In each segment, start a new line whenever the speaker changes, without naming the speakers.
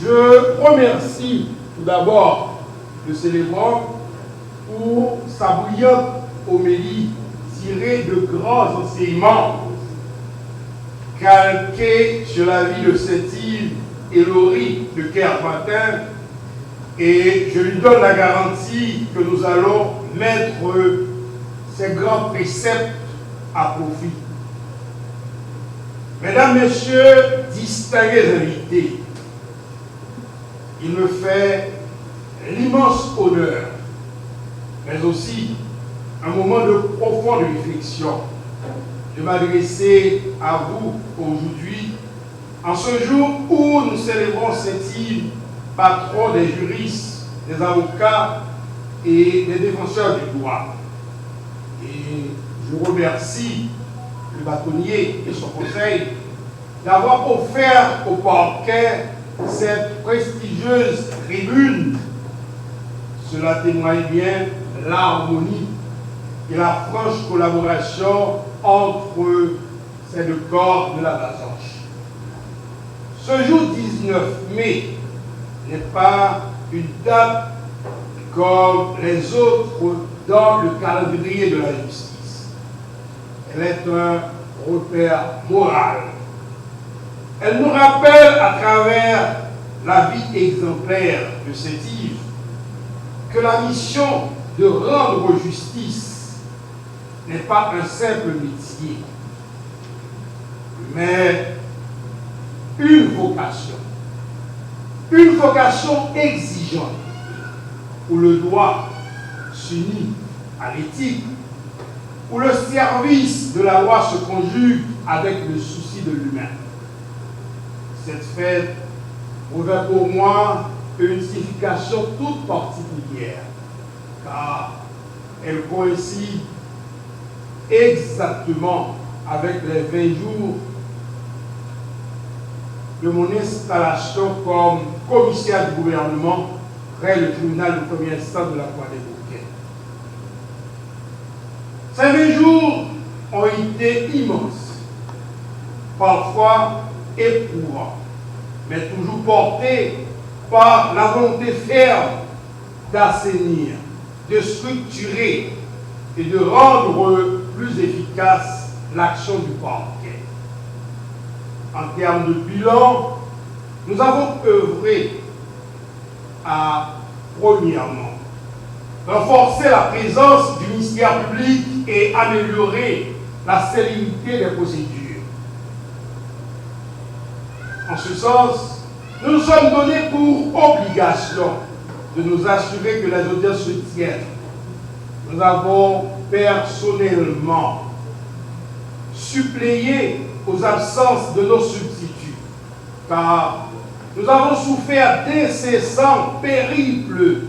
Je remercie tout d'abord le célébrant pour sa brillante homélie tirée de grands enseignements calqués sur la vie de Saint-Yves et Laurie de Kerpentin, et je lui donne la garantie que nous allons mettre ces grands préceptes à profit. Mesdames, Messieurs, distingués invités, il me fait l'immense honneur, mais aussi un moment de profonde réflexion, de m'adresser à vous aujourd'hui, en ce jour où nous célébrons Saint-Yves, patron des juristes, des avocats et des défenseurs du droit. Et je remercie le bâtonnier et son conseil d'avoir offert au parquet cette prestigieuse tribune. Cela témoigne bien l'harmonie et la franche collaboration entre ces deux corps de la Basanche. Ce jour 19 mai n'est pas une date comme les autres dans le calendrier de la justice. Elle est un repère moral. Elle nous rappelle à travers la vie exemplaire de Saint-Yves que la mission de rendre justice n'est pas un simple métier, mais une vocation exigeante, où le droit s'unit à l'éthique, où le service de la loi se conjugue avec le souci de l'humain. Cette fête revêt pour moi une signification toute particulière, car elle coïncide exactement avec les 20 jours de mon installation comme commissaire du gouvernement près le tribunal de première instance de la Croix des Bouquets. Ces 20 jours ont été immenses, parfois éprouvants, mais toujours portés par la volonté ferme d'assainir, de structurer et de rendre plus efficace l'action du parquet. En termes de bilan, nous avons œuvré à, premièrement, renforcer la présence du ministère public et améliorer la célérité des procédures. En ce sens, nous nous sommes donnés pour obligation de nous assurer que les audiences se tiennent. Nous avons personnellement suppléé aux absences de nos substituts, car nous avons souffert d'incessants périples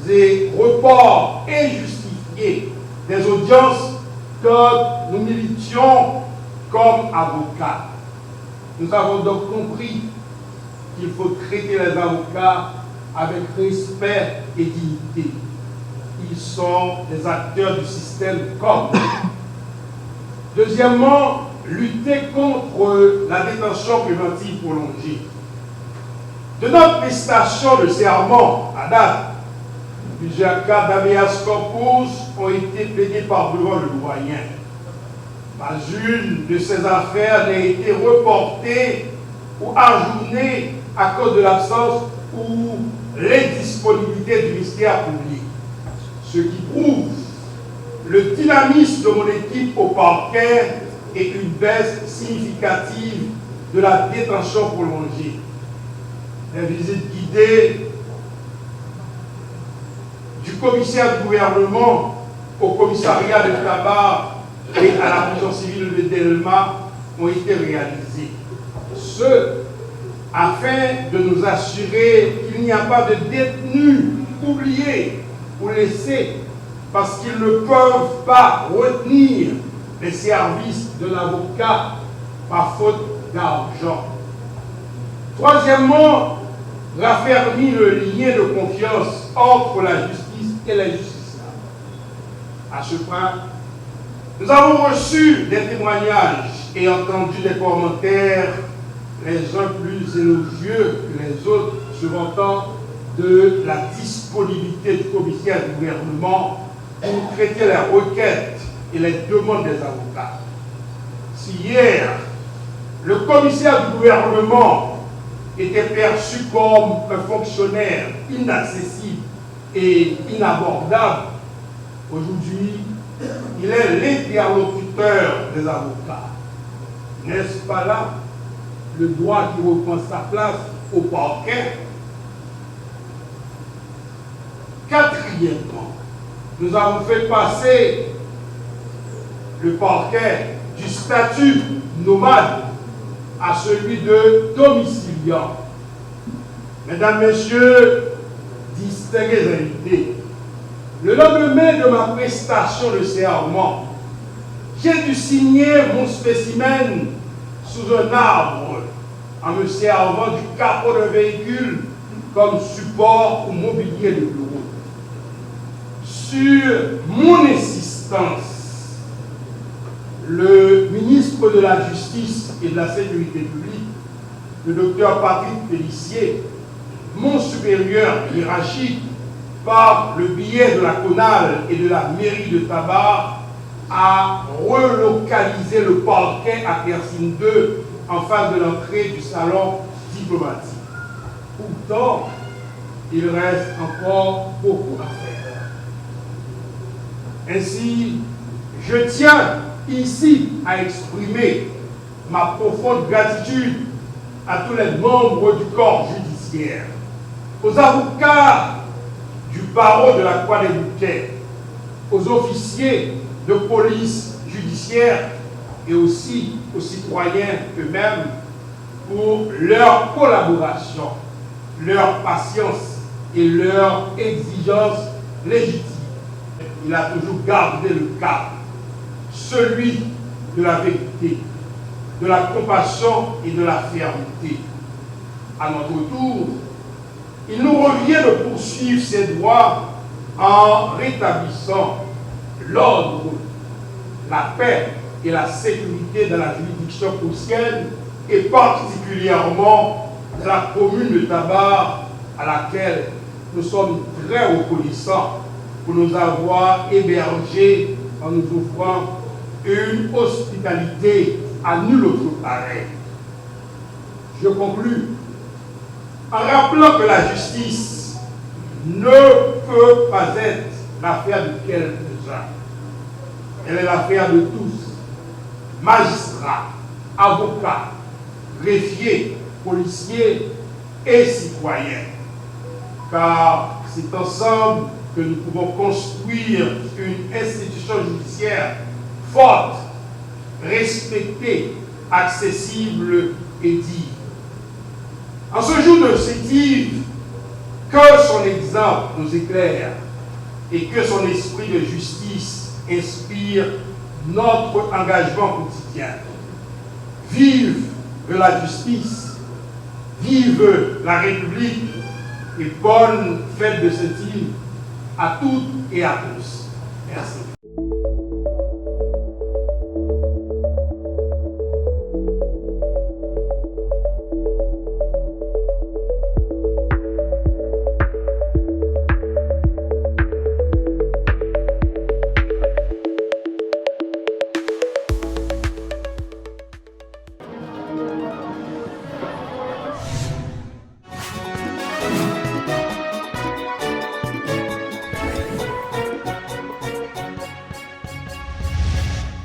et reports injustifiés des audiences que nous militions comme avocats. Nous avons donc compris qu'il faut traiter les avocats avec respect et dignité. Ils sont des acteurs du système comme nous. Deuxièmement, lutter contre la détention préventive prolongée. De notre prestation de serment à date, plusieurs cas d'habeas corpus ont été plaidés par devant le doyen. Pas une de ces affaires n'a été reportée ou ajournée à cause de l'absence ou l'indisponibilité du ministère public. Ce qui prouve le dynamisme de mon équipe au parquet et une baisse significative de la détention prolongée. Les visites guidées du commissaire du gouvernement au commissariat de Tabar et à la prison civile de Delma ont été réalisées. Ce, afin de nous assurer qu'il n'y a pas de détenus oubliés ou laissés parce qu'ils ne peuvent pas retenir les services de l'avocat par faute d'argent. Troisièmement, raffermir le lien de confiance entre la justice et les justiciables. À ce point, nous avons reçu des témoignages et entendu des commentaires, les uns plus élogieux que les autres, se vantant de la disponibilité du commissaire du gouvernement pour traiter les requêtes et les demandes des avocats. Si hier, le commissaire du gouvernement était perçu comme un fonctionnaire inaccessible et inabordable, aujourd'hui, il est l'interlocuteur des avocats. N'est-ce pas là le droit qui reprend sa place au parquet? Quatrièmement, nous avons fait passer le parquet du statut nomade à celui de domiciliant. Mesdames, Messieurs, distingués invités, le lendemain de ma prestation de serment, j'ai dû signer mon spécimen sous un arbre en me servant du capot d'un véhicule comme support ou mobilier de bureau. Sur mon insistance, le ministre de la Justice et de la Sécurité publique, le docteur Patrick Pélissier, mon supérieur hiérarchique, par le biais de la CONAL et de la mairie de Tabar, a relocalisé le parquet à Persine 2 en face de l'entrée du salon diplomatique. Pourtant, il reste encore beaucoup à faire. Ainsi, je tiens ici à exprimer ma profonde gratitude à tous les membres du corps judiciaire, aux avocats du barreau de la Croix des Bouquets, aux officiers de police judiciaire et aussi aux citoyens eux-mêmes pour leur collaboration, leur patience et leur exigence légitime. Il a toujours gardé le cap, celui de la vérité, de la compassion et de la fermeté. À notre tour, il nous revient de poursuivre ces droits en rétablissant l'ordre, la paix et la sécurité dans la juridiction prussienne et particulièrement dans la commune de Tabar à laquelle nous sommes très reconnaissants pour nous avoir hébergés en nous offrant une hospitalité à nul autre pareil. Je conclus en rappelant que la justice ne peut pas être l'affaire de quelques-uns. Elle est l'affaire de tous, magistrats, avocats, greffiers, policiers et citoyens. Car c'est ensemble que nous pouvons construire une institution judiciaire forte, respectée, accessible et digne. En ce jour de sétive, que son exemple nous éclaire et que son esprit de justice inspire notre engagement quotidien. Vive la justice, vive la République et bonne fête de sétive à toutes et à tous. Merci.